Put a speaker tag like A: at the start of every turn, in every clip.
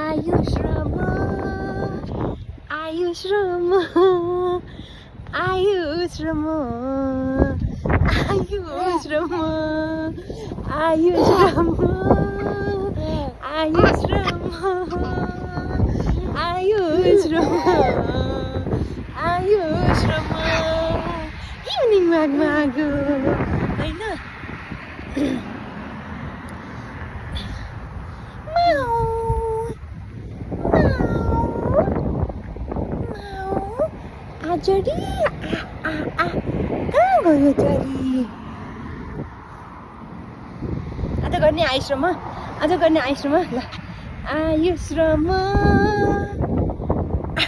A: Ayush Rama Ayush Rama Ayush Rama Ayush Rama Ayush Rama Ayush Rama Ayush Rama Ayush Rama evening वाकमा आएको होइन चरी कहाँ गयो चरी आज गर्ने आयुषमा आज गर्ने आयुषमा ल आयुषमा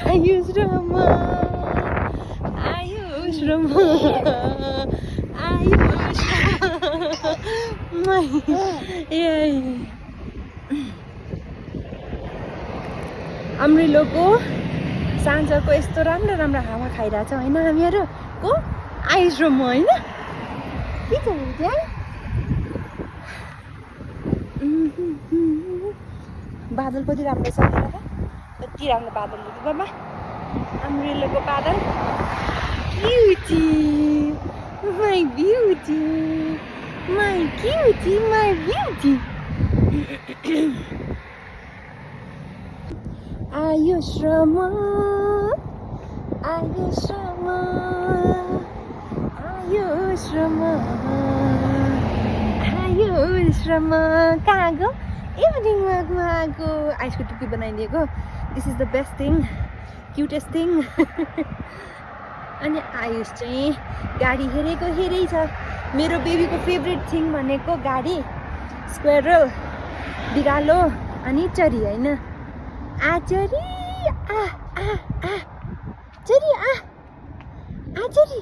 A: आयुषमा आयुषमा आयुषमा ए अमृलोको साँझको यस्तो राम्रो राम्रो हावा खाइरहेछ होइन हामीहरू को आयुष र म होइन के छ त्यहाँ बादल कति राम्रो छ कति राम्रो बादलहरू बाबा अमृलोको बादल cutie my beauty my cutie my beauty Ayush Rama Ayush Rama Ayush Rama Ayush Rama कहाँ गयो इभिनिङ वाकमा आएको आयुषको टुप्पी बनाइदिएको this is the best thing क्युटेस्ट thing अनि आयुष चाहिँ गाडी हेरेको हेरै छ मेरो बेबीको फेभरेट थिङ भनेको गाडी स्क्वेरल बिरालो अनि चरी होइन आ चरी आ चरी आ चरी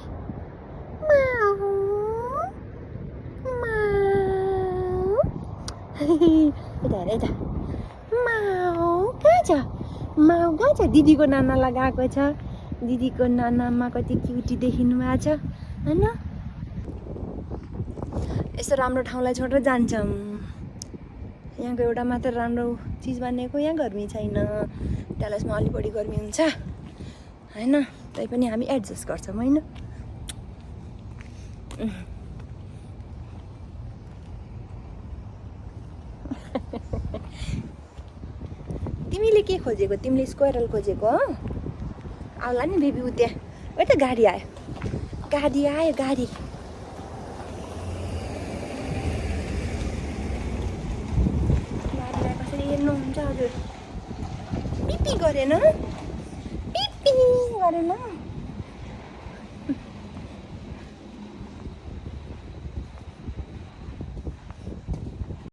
A: माउ माउ यता माउ कहाँ छ माउ कहाँ छ दिदीको नाना लगाएको छ दिदीको नानामा कति क्युटी देखिनु भएको छ होइन यस्तो राम्रो ठाउँलाई छोडेर जान्छौँ यहाँको एउटा मात्र राम्रो चिज बनेको यहाँ गर्मी छैन त्यसमा अलि बढी गर्मी हुन्छ होइन तैपनि हामी एडजस्ट गर्छौँ होइन तिमीले के खोजेको तिमीले स्क्वायरल खोजेको हो आउला नि बेबी उ त्यहाँ ओ त गाडी आयो गाडी हेर्नुहुन्छ हजुर पिपी गरेन